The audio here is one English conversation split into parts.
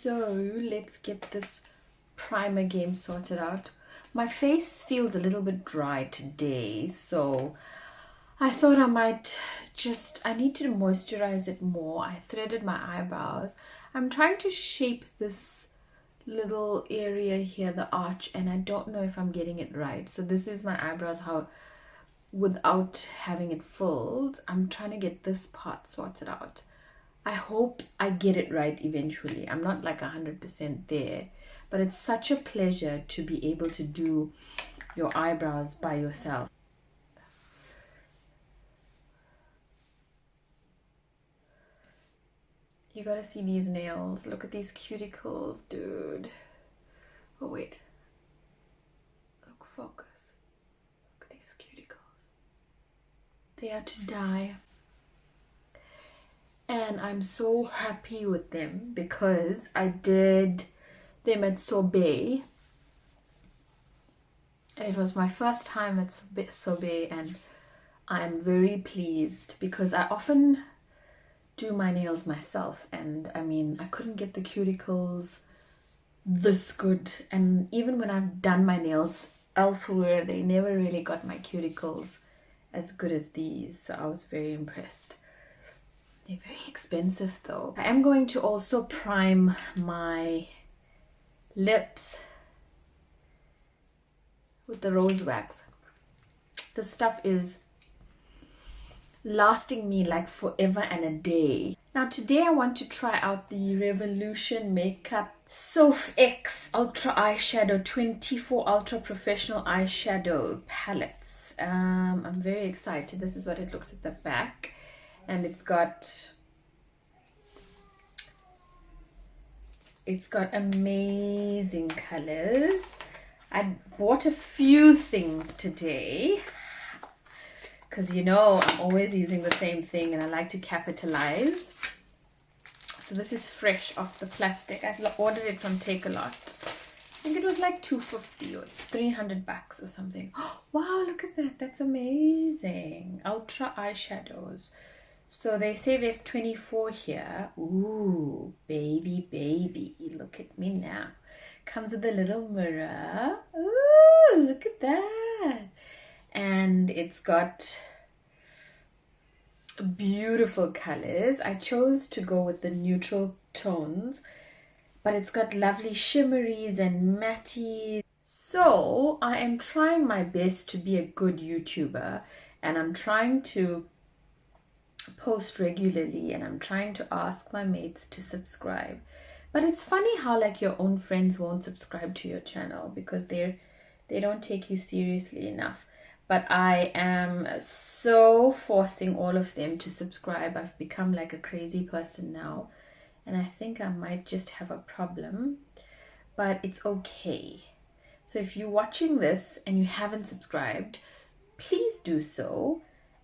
So let's get this primer game sorted out. My face feels a little bit dry today, so I thought I might I need to moisturize it more. I threaded my eyebrows. I'm trying to shape this little area here, the arch, and I don't know if I'm getting it right. So this is my eyebrows, how without having it filled. I'm trying to get this part sorted out. I hope I get it right eventually. I'm not like 100% there, but it's such a pleasure to be able to do your eyebrows by yourself. You gotta see these nails. Look at these cuticles, dude. Oh, wait. Look, focus. Look at these cuticles. They are to die. And I'm so happy with them because I did them at Sorbet. And it was my first time at Sorbet, and I'm very pleased because I often do my nails myself, and I mean, I couldn't get the cuticles this good, and even when I've done my nails elsewhere, they never really got my cuticles as good as these, so I was very impressed. They're very expensive though. I am going to also prime my lips with the rose wax. This stuff is lasting me like forever and a day. Now today I want to try out the Revolution Makeup Soph X Ultra Eyeshadow 24 Ultra Professional Eyeshadow Palettes. I'm very excited. This is what it looks at the back, and it's got amazing colors. I bought a few things today because you know I'm always using the same thing and I like to capitalize. So this is fresh off the plastic. I ordered it from Takealot. I think it was like $250 or $300 or something. Wow, look at that. That's amazing. Ultra eyeshadows. So they say there's 24 here. Ooh, baby. Look at me now. Comes with a little mirror. Ooh, look at that. And it's got beautiful colors. I chose to go with the neutral tones, but it's got lovely shimmeries and matties. So I am trying my best to be a good YouTuber, and I'm trying to post regularly, and I'm trying to ask my mates to subscribe. But it's funny how like your own friends won't subscribe to your channel because they don't take you seriously enough. But I am so forcing all of them to subscribe. I've become like a crazy person now, and I think I might just have a problem, but it's okay. So if you're watching this and you haven't subscribed, please do so.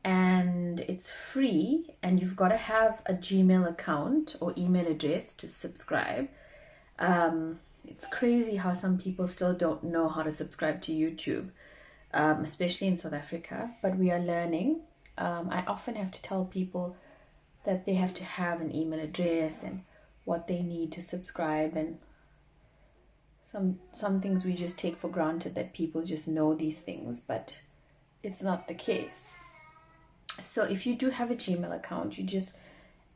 And it's free, and you've got to have a Gmail account or email address to subscribe. It's crazy how some people still don't know how to subscribe to YouTube, especially in South Africa, but we are learning. I often have to tell people that they have to have an email address and what they need to subscribe, and some things we just take for granted that people just know these things, but it's not the case. So if you do have a Gmail account, you just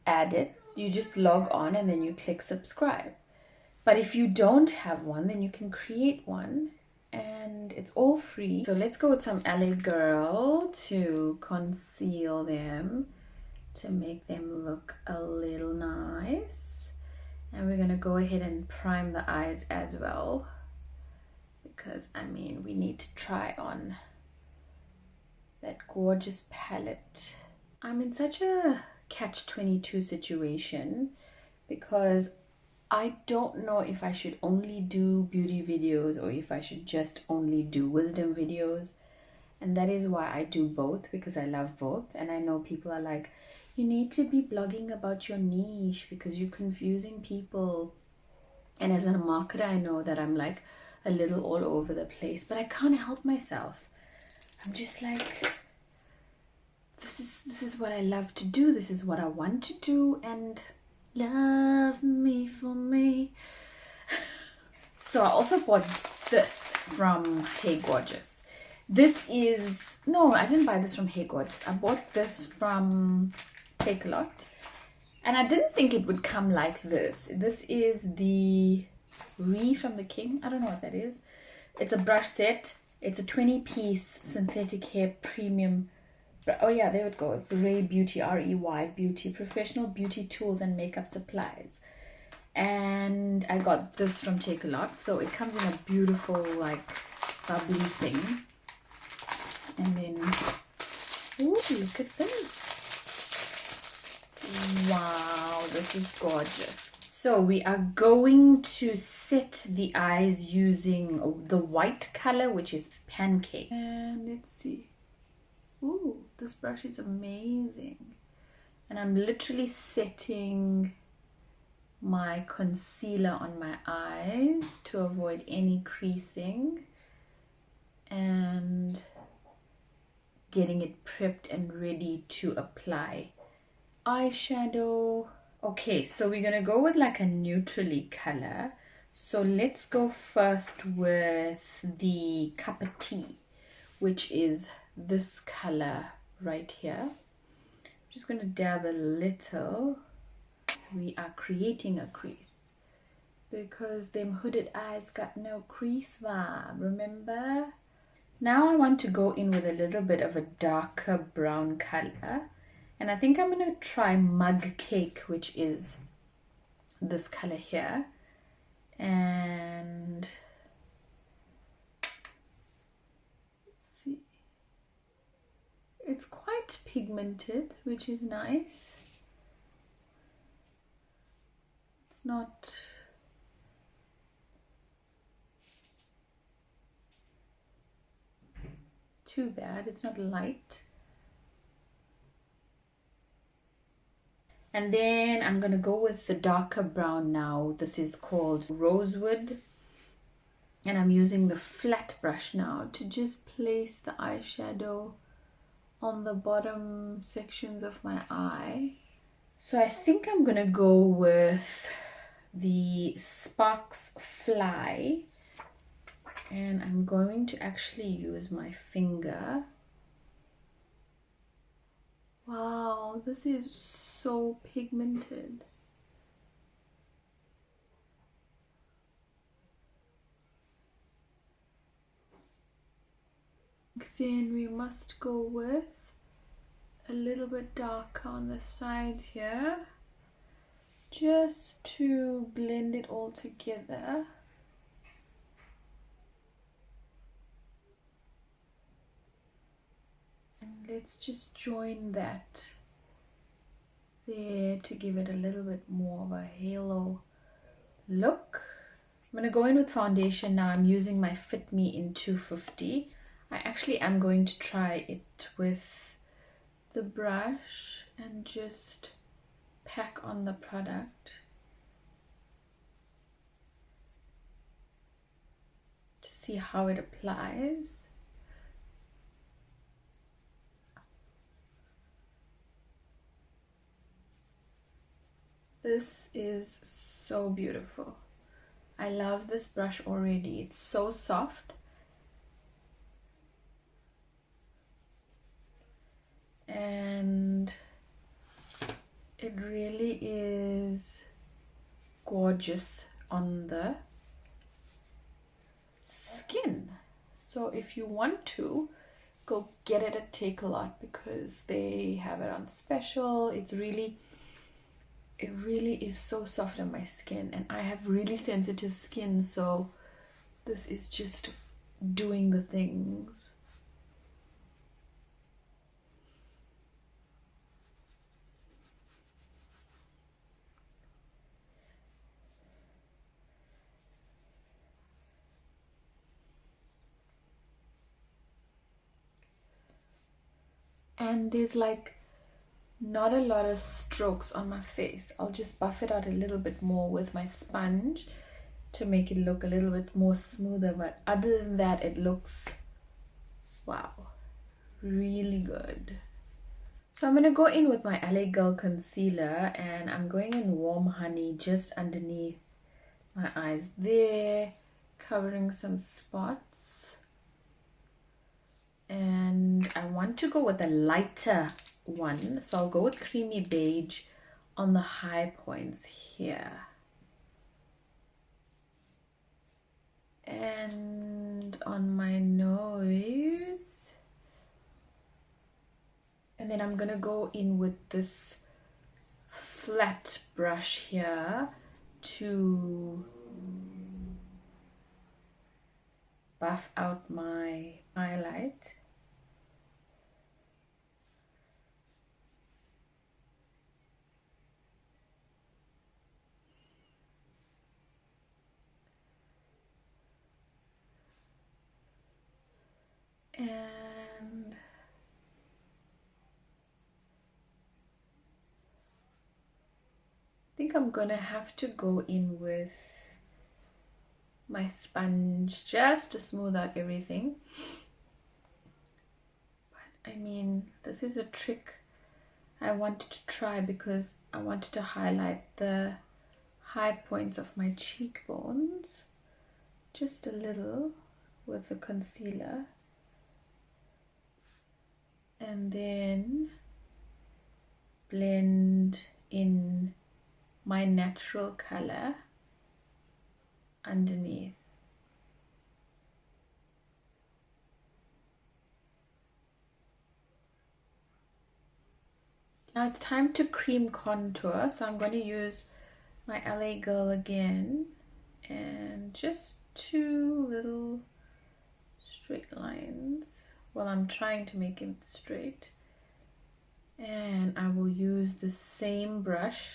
add it, you just log on, and then you click subscribe. But if you don't have one, then you can create one, and it's all free. So let's go with some LA Girl to conceal them, to make them look a little nice. And we're gonna go ahead and prime the eyes as well, because I mean, we need to try on that gorgeous palette. I'm in such a catch-22 situation because I don't know if I should only do beauty videos or if I should just only do wisdom videos. And that is why I do both, because I love both. And I know people are like, you need to be blogging about your niche because you're confusing people. And as a marketer, I know that I'm like a little all over the place, but I can't help myself. I'm just like, this is what I love to do. This is what I want to do, and Love me for me. So I also bought this from Hey Gorgeous. This is, no, I didn't buy this from Hey Gorgeous. I bought this from Takealot. And I didn't think it would come like this. This is the Re from the King. I don't know what that is. It's a brush set. It's a 20-piece synthetic hair premium. Oh yeah, there it goes. It's Ray Beauty, R-E-Y Beauty, professional beauty tools and makeup supplies. And I got this from Takealot. So it comes in a beautiful, like, bubbly thing. And then, ooh, look at this. Wow, this is gorgeous. So we are going to set the eyes using the white color, which is Pancake. And let's see. Ooh, this brush is amazing. And I'm literally setting my concealer on my eyes to avoid any creasing and getting it prepped and ready to apply eyeshadow. Okay, so we're gonna go with like a neutrally color. So let's go first with the Cup of Tea, which is this color right here. I'm just gonna dab a little. So we are creating a crease because them hooded eyes got no crease vibe, remember? Now I want to go in with a little bit of a darker brown color. And I think I'm going to try Mug Cake, which is this color here. And let's see. It's quite pigmented, which is nice. It's not too bad. It's not light. And then I'm going to go with the darker brown now. This is called Rosewood. And I'm using the flat brush now to just place the eyeshadow on the bottom sections of my eye. So I think I'm going to go with the Sparks Fly. And I'm going to actually use my finger. Wow, this is so pigmented. Then we must go with a little bit darker on the side here, just to blend it all together. And let's just join that there to give it a little bit more of a halo look. I'm going to go in with foundation now. I'm using my Fit Me in 250. I actually am going to try it with the brush and just pack on the product to see how it applies. This is so beautiful. I love this brush already. It's so soft. And it really is gorgeous on the skin. So if you want to, go get it at Takealot because they have it on special. It really is so soft on my skin, and I have really sensitive skin, so this is just doing the things. And there's like not a lot of strokes on my face. I'll just buff it out a little bit more with my sponge to make it look a little bit more smoother, but other than that, it looks, wow, really good. So I'm going to go in with my LA Girl concealer, and I'm going in Warm Honey just underneath my eyes there, covering some spots. And I want to go with a lighter one, so I'll go with Creamy Beige on the high points here. And on my nose. And then I'm gonna go in with this flat brush here to buff out my highlight. And I think I'm gonna have to go in with my sponge just to smooth out everything. But I mean, this is a trick I wanted to try because I wanted to highlight the high points of my cheekbones just a little with the concealer, and then blend in my natural color underneath. Now it's time to cream contour, so I'm going to use my LA Girl again and just 2 little straight lines. Well, I'm trying to make it straight. And I will use the same brush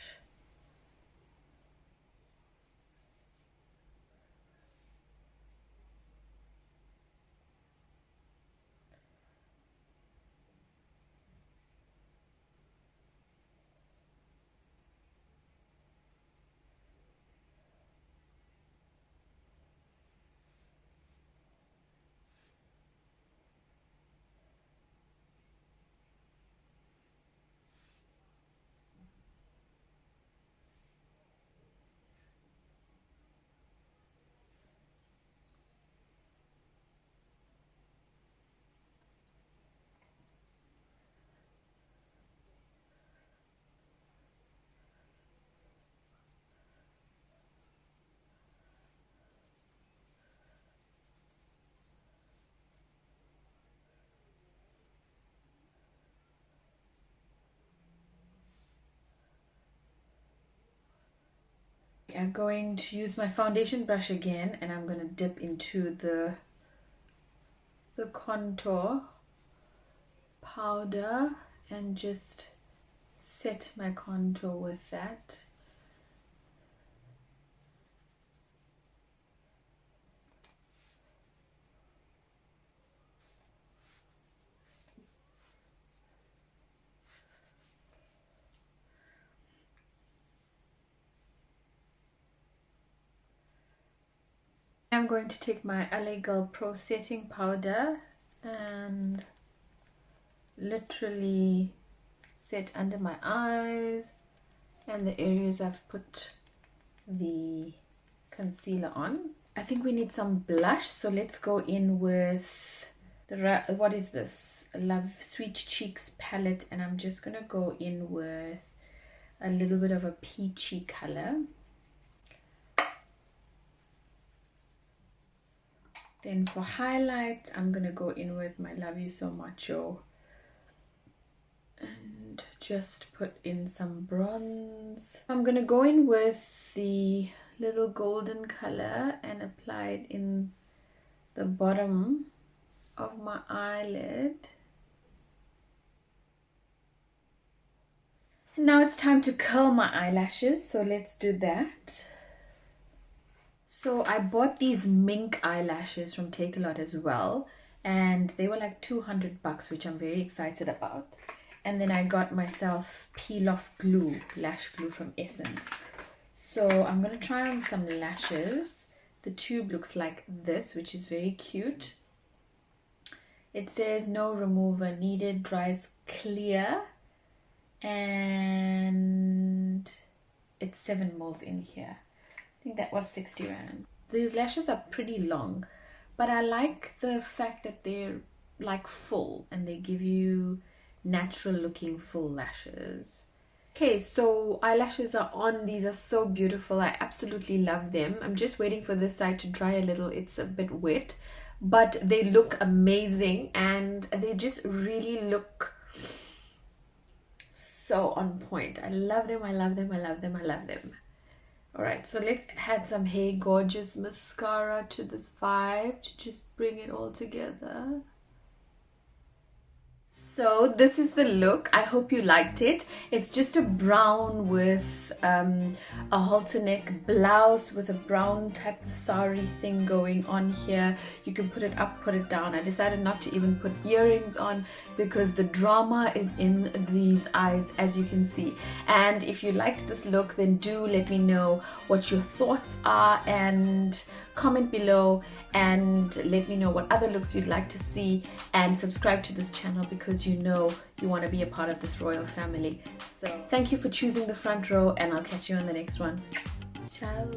I'm going to use my foundation brush again, and I'm going to dip into the contour powder and just set my contour with that. I'm going to take my LA Girl Pro setting powder and literally set under my eyes and the areas I've put the concealer on. I think we need some blush, so let's go in with the, what is this? Love Sweet Cheeks palette, and I'm just gonna go in with a little bit of a peachy color. Then for highlights, I'm gonna go in with my Love You So Mucho and just put in some bronze. I'm gonna go in with the little golden color and apply it in the bottom of my eyelid. Now it's time to curl my eyelashes, so let's do that. So I bought these mink eyelashes from Takealot as well, and they were like $200, which I'm very excited about. And then I got myself peel off glue, lash glue from Essence. So I'm gonna try on some lashes. The tube looks like this, which is very cute. It says no remover needed, dries clear and it's 7 mils in here. I think that was 60 rand. These lashes are pretty long, but I like the fact that they're like full and they give you natural looking full lashes. Okay, so eyelashes are on. These are so beautiful. I absolutely love them. I'm just waiting for this side to dry a little. It's a bit wet, but they look amazing and they just really look so on point. I love them. I love them. I love them. I love them. All right, so let's add some Hey Gorgeous mascara to this vibe to just bring it all together. So this is the look. I hope you liked it. It's just a brown with a halter neck blouse with a brown type of sari thing going on here. You can put it up, put it down. I decided not to even put earrings on because the drama is in these eyes, as you can see. And if you liked this look, then do let me know what your thoughts are and comment below and let me know what other looks you'd like to see, and subscribe to this channel because you know you want to be a part of this royal family. So thank you for choosing the front row, and I'll catch you on the next one. Ciao.